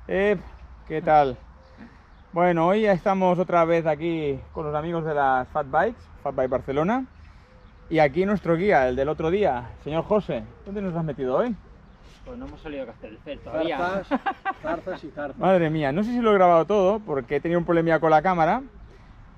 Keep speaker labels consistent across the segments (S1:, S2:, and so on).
S1: ¿Qué tal? Bueno, hoy ya estamos otra vez aquí con los amigos de las Fat Bikes, Fat Bike Barcelona. Y aquí nuestro guía, el del otro día, señor José. ¿Dónde nos has metido hoy?
S2: Pues no hemos salido de Castelldefels todavía.
S3: Zarzas y zarzas.
S1: Madre mía, no sé si lo he grabado todo porque he tenido un problemilla con la cámara,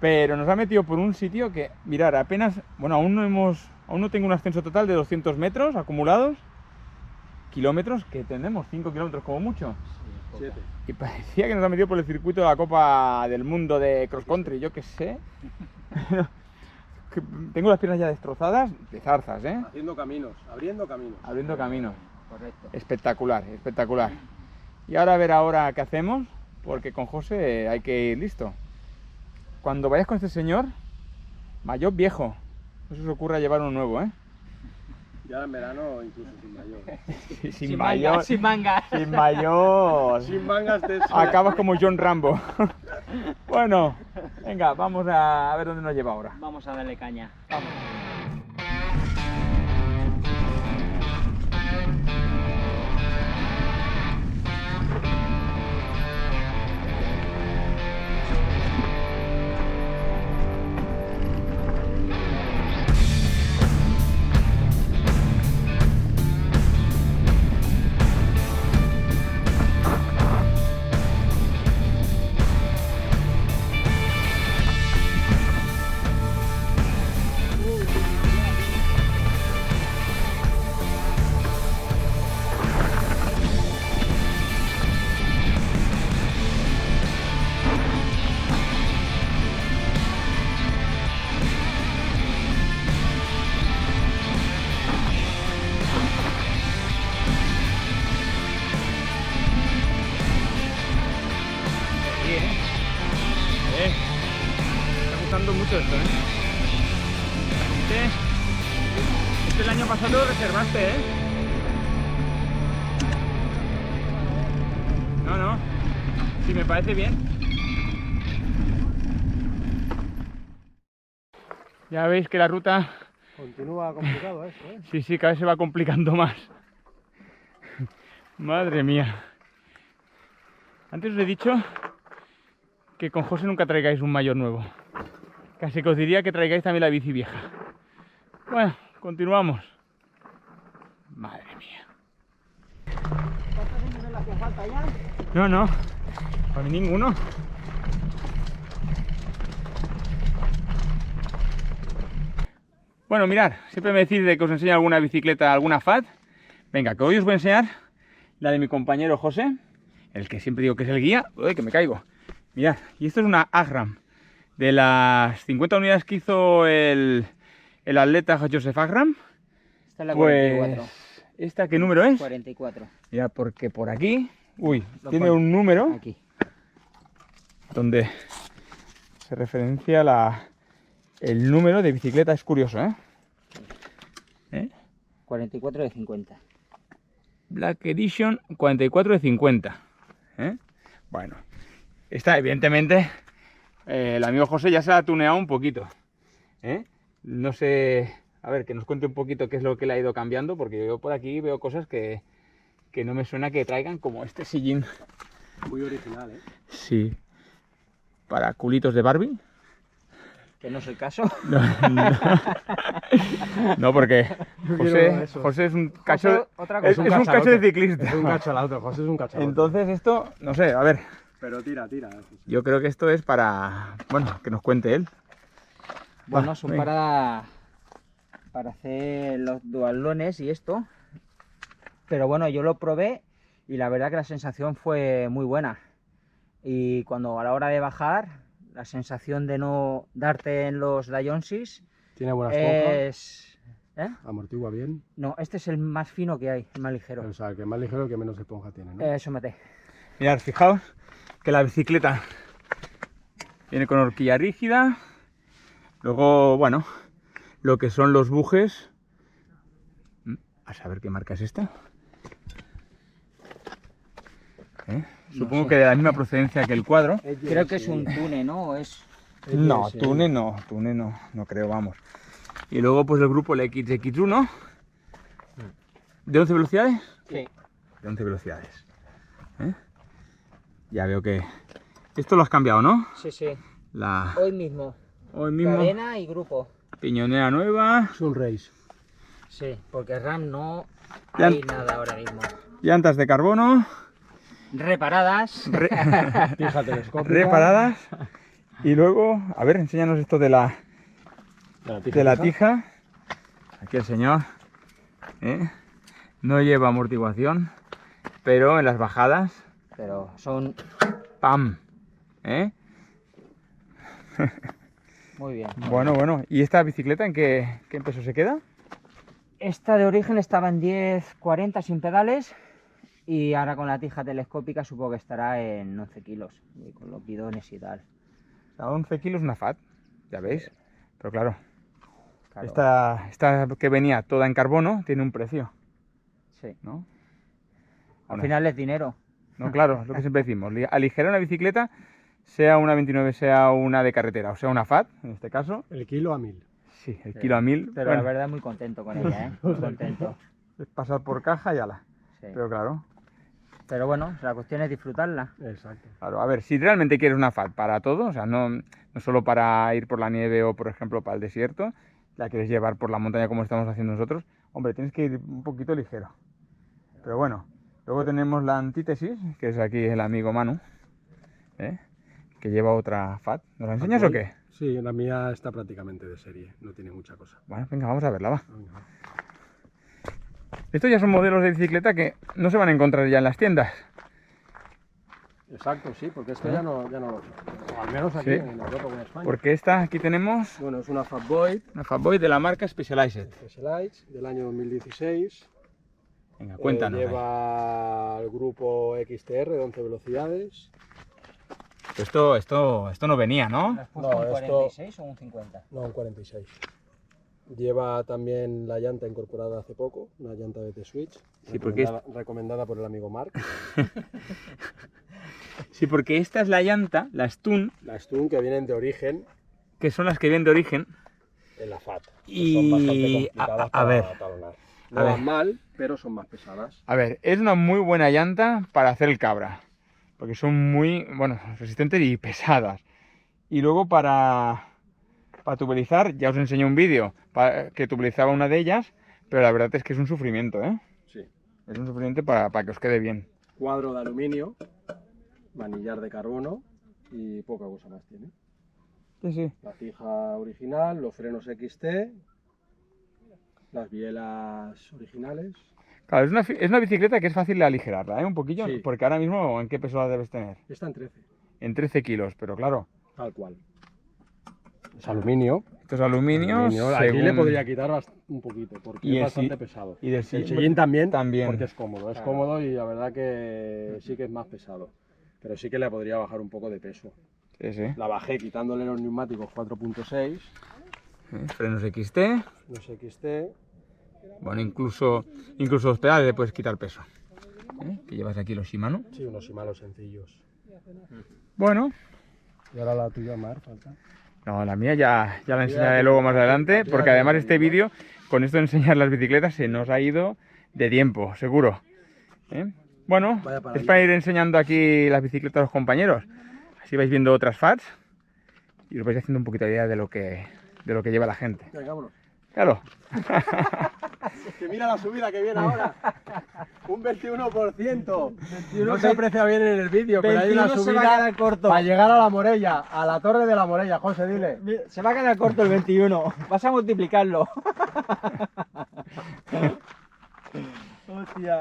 S1: pero nos ha metido por un sitio que, mirar, apenas, bueno, aún no tengo un ascenso total de 200 metros acumulados, kilómetros, que tenemos 5 kilómetros como mucho.
S2: Sí,
S3: 7.
S1: Y parecía que nos ha metido por el circuito de la Copa del Mundo de Cross Country, yo qué sé. Tengo las piernas ya destrozadas de zarzas, ¿eh?
S3: Haciendo caminos, abriendo caminos.
S1: Abriendo camino.
S2: correcto.
S1: Espectacular, espectacular. Y ahora a ver ahora qué hacemos, porque con José hay que ir listo. Cuando vayas con este señor, maillot viejo. No se os ocurra llevar uno nuevo, ¿eh?
S3: Ya en verano incluso sin mayor.
S1: Sin maillot.
S2: Sin mangas.
S1: Sin maillot.
S3: Sin mangas de eso.
S1: Acabas como John Rambo. Bueno, venga, vamos a ver dónde nos lleva ahora.
S2: Vamos a darle caña. Vamos.
S1: Me está gustando mucho esto, ¿eh? Este el año pasado lo reservaste, ¿eh? No, sí, me parece bien. Ya veis que la ruta,
S3: Continúa complicado esto, ¿eh?
S1: sí, cada vez se va complicando más. Madre mía. Antes os he dicho que con José nunca traigáis un maillot nuevo. Casi que os diría que traigáis también la bici vieja. Bueno, continuamos. Madre mía.
S2: ¿Cuántos niveles hacía falta ya?
S1: No, para mí ninguno. Bueno, mirad, siempre me decís de que os enseño alguna bicicleta, alguna Fat. Venga, que hoy os voy a enseñar la de mi compañero José, el que siempre digo que es el guía. Uy, que me caigo. Mirad, y esto es una Agram. De las 50 unidades que hizo el atleta Joseph Agram,
S2: Esta es la
S1: pues
S2: 44.
S1: ¿esta qué número es?
S2: 44.
S1: Mira, porque por aquí,
S2: Lo
S1: tiene
S2: pone
S1: un número
S2: aquí.
S1: donde se referencia el número de bicicleta. Es curioso, ¿eh?
S2: 44 de 50.
S1: Black Edition 44 de 50. Bueno, esta evidentemente el amigo José ya se la ha tuneado un poquito. No sé, a ver, que nos cuente un poquito qué es lo que le ha ido cambiando, porque yo por aquí veo cosas que no me suena que traigan, como este sillín.
S3: Muy original, ¿eh?
S1: Sí, para culitos de Barbie.
S2: Que no es el caso.
S1: No, porque
S3: quiero eso.
S1: José es un cacho,
S2: otra
S1: es
S2: cosa.
S1: un cacho de ciclista.
S3: Es un cachalato, José es un cachalato.
S1: Entonces esto, no sé, a ver,
S3: Pero tira. José.
S1: yo creo que esto es para, bueno, que nos cuente él.
S2: Bueno,
S1: Va,
S2: son
S1: venga.
S2: para hacer los dualones y esto. Pero bueno, yo lo probé y la verdad que la sensación fue muy buena. Y cuando a la hora de bajar, la sensación de no darte en los Dionsis
S3: Tiene buena esponja,
S2: es... ¿Eh?
S3: amortigua bien.
S2: No, este es el más fino que hay, el más ligero.
S3: O sea, el que más ligero, el que menos esponja tiene, ¿no?
S2: Eso mete.
S1: Mirad, fijaos que la bicicleta viene con horquilla rígida. Luego, bueno, lo que son los bujes. A saber qué marca es esta. Supongo
S2: sé.
S1: que de la misma procedencia que el cuadro.
S2: Creo que es un Tune, ¿no?
S1: No, Tune no creo, vamos. Y luego pues el grupo, el XX1. ¿De 11 velocidades?
S2: Sí.
S1: De 11 velocidades. Ya veo que... Esto lo has cambiado, ¿no?
S2: Sí, sí.
S1: La...
S2: Hoy mismo.
S1: Hoy mismo.
S2: Cadena y grupo.
S1: Piñonera nueva.
S3: Es un race.
S2: Sí, porque RAM no
S1: Ya-
S2: hay nada ahora mismo.
S1: Llantas de carbono.
S2: Reparadas.
S3: Tija telescópica.
S1: Reparadas. Y luego, a ver, enséñanos esto de la tija. Aquí el señor. ¿eh? No lleva amortiguación, pero en las bajadas,
S2: Pero son
S1: ¡pam! ¿eh?
S2: muy bien.
S1: Bueno. ¿Y esta bicicleta en qué peso se queda?
S2: Esta de origen estaba en 10,40 sin pedales. Y ahora con la tija telescópica supongo que estará en 11 kilos. Y con los bidones y tal.
S1: A 11 kilos una FAT, ya veis. Pero claro,
S2: Claro,
S1: esta que venía toda en carbono tiene un precio,
S2: sí.
S1: ¿no?
S2: Al
S1: Bueno,
S2: final es dinero.
S1: no, claro, es lo que siempre decimos. Aligerar una bicicleta, sea una 29, sea una de carretera, o sea una FAT, en este caso.
S3: El kilo a 1000.
S1: Sí, el
S2: Sí.
S1: kilo a 1000.
S2: Pero
S1: bueno,
S2: la verdad muy contento con ella, ¿eh? Muy contento.
S1: es pasar por caja y ala.
S2: Sí.
S1: Pero claro,
S2: Pero la cuestión es disfrutarla.
S3: Exacto.
S1: claro, a ver, si realmente quieres una FAT para todo, o sea, no solo para ir por la nieve o, por ejemplo, para el desierto, la quieres llevar por la montaña como estamos haciendo nosotros, hombre, tienes que ir un poquito ligero. Pero bueno, luego tenemos la antítesis, que es aquí el amigo Manu, ¿eh? Que lleva otra FAT. ¿Nos la enseñas o qué?
S3: Sí, la mía está prácticamente de serie, no tiene mucha cosa.
S1: Bueno, venga, vamos a verla, va.
S3: Venga.
S1: Estos ya son modelos de bicicleta que no se van a encontrar ya en las tiendas.
S3: Exacto, sí, porque esto ya no lo sé. O al menos aquí
S1: Sí.
S3: en Europa o en España.
S1: Porque esta, aquí tenemos
S3: Bueno, es una Fatboy
S1: una Fatboy de la marca Specialized.
S3: Specialized del año 2016.
S1: Venga, cuéntanos.
S3: Lleva el grupo XTR de 11 velocidades.
S1: Esto no venía, ¿no?
S2: ¿Lo has puesto
S3: No,
S2: un
S3: esto-
S2: 46 o un 50?
S3: No, un 46. Lleva también la llanta incorporada hace poco, una llanta BT Switch,
S1: Sí, porque
S3: recomendada por el amigo Mark.
S1: Sí, porque esta es la llanta, la Stun,
S3: Las Stun que vienen de origen
S1: que son las que vienen de origen.
S3: en la FAT. que
S1: Y,
S3: son bastante complicadas
S1: a
S3: para
S1: ver,
S3: talonar.
S1: a
S3: No
S1: ver.
S3: van mal, pero son más pesadas.
S1: A ver, es una muy buena llanta para hacer el cabra. Porque son muy, bueno, resistentes y pesadas. Y luego para tubulizar, ya os enseñé un vídeo que tubulizaba una de ellas, pero la verdad es que es un sufrimiento, ¿eh?
S3: Sí.
S1: Es un sufrimiento para que os quede bien.
S3: Cuadro de aluminio, manillar de carbono y poca cosa más tiene.
S1: Sí, sí.
S3: La tija original, los frenos XT, las bielas originales.
S1: Claro, es una bicicleta que es fácil de aligerarla, ¿eh? Un poquillo,
S3: Sí.
S1: porque ahora mismo, ¿en qué peso la debes tener?
S3: Está en 13,
S1: En 13 kilos, pero claro,
S3: tal cual. Es aluminio.
S1: esto es aluminio,
S3: Aquí le
S1: según-
S3: podría quitar un poquito porque
S1: Y
S3: es
S1: el
S3: bastante
S1: si-
S3: pesado.
S1: y del
S3: El
S1: sillín
S3: sillín también,
S1: también.
S3: porque es cómodo. Es
S2: Claro.
S3: cómodo y la verdad que sí que es más pesado. Pero sí que le podría bajar un poco de peso.
S1: Sí, sí.
S3: La bajé quitándole los neumáticos 4.6,
S1: Frenos XT.
S3: los XT.
S1: Bueno, incluso los pedales le puedes quitar peso. Que llevas aquí los Shimano.
S3: Sí, unos malos sencillos.
S1: Bueno,
S3: Y ahora la tuya, Mar, falta.
S1: no, la mía ya la enseñaré luego más adelante, porque además este vídeo, con esto de enseñar las bicicletas, se nos ha ido de tiempo, seguro. Bueno,
S3: Vaya para
S1: es para ir enseñando aquí las bicicletas a los compañeros. Así vais viendo otras FATs y os vais haciendo un poquito de idea de lo que lleva la gente.
S3: Venga, vámonos.
S1: Claro.
S3: Que mira la subida que viene ahora. Un 21%. No se aprecia bien en el vídeo, pero hay una
S2: 21 se va a
S3: subida
S2: quedar corto.
S3: para llegar a la Morella, a la torre de la Morella. José, dile.
S2: Se va a quedar corto el 21. Vas a multiplicarlo. Hostia.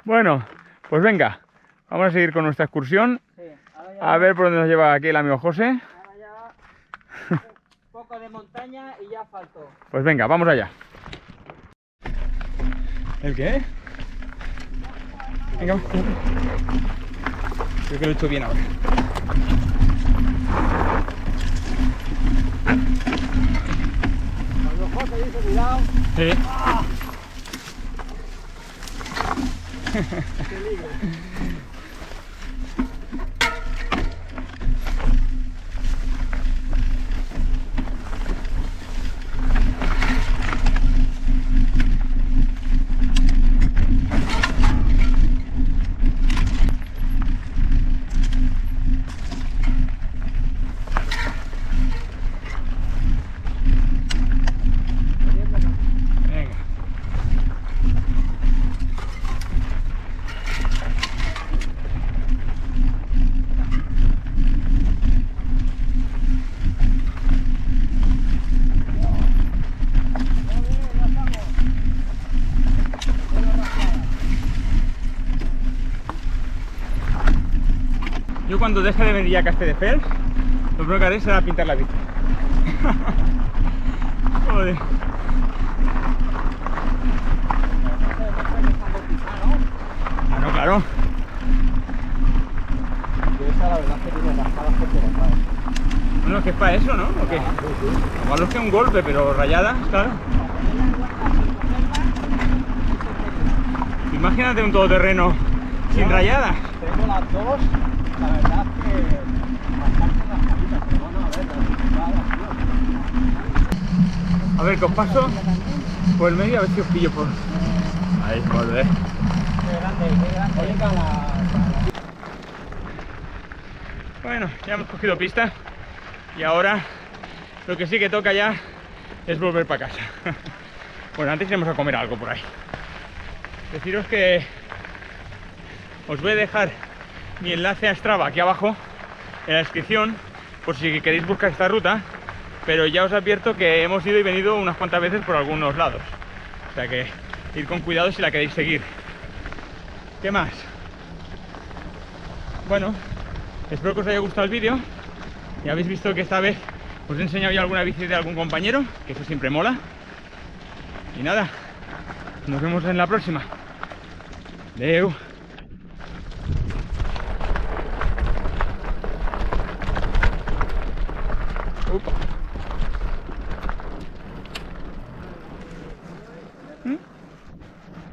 S1: Bueno, pues venga, vamos a seguir con nuestra excursión. A ver por dónde nos lleva aquí el amigo José.
S2: Ahora ya un poco de montaña y ya faltó.
S1: Pues venga, vamos allá. ¿El qué? Venga, vamos. Creo que lo he hecho bien ahora.
S3: Cuando José dice cuidado,
S1: Sí. Yo cuando deje de venir ya a Castelldefels, lo primero que haré será pintar la bici. Joder. Ah, no, claro.
S3: Esa la verdad es que tiene raspadas que te lo sabes.
S1: Bueno, es que es para eso, ¿no? ¿O qué? Igual es que un golpe, pero rayadas, claro. Imagínate un todoterreno sin rayadas.
S3: Tengo las dos, la verdad es que bastante raspaditas, pero bueno, a ver,
S1: A ver, que os paso por el medio, a ver si os pillo por... Ahí, volver.
S2: Qué grande.
S3: Oye, la...
S1: Bueno, ya hemos cogido pista y ahora lo que sí que toca ya es volver para casa. Bueno, antes iremos a comer algo por ahí. Deciros que os voy a dejar mi enlace a Strava aquí abajo en la descripción por si queréis buscar esta ruta, pero ya os advierto que hemos ido y venido unas cuantas veces por algunos lados, o sea que ir con cuidado si la queréis seguir. ¿Qué más? Bueno, espero que os haya gustado el vídeo. Ya habéis visto que esta vez os he enseñado ya alguna bici de algún compañero, que eso siempre mola. Y nada, nos vemos en la próxima. Adeu. Upa.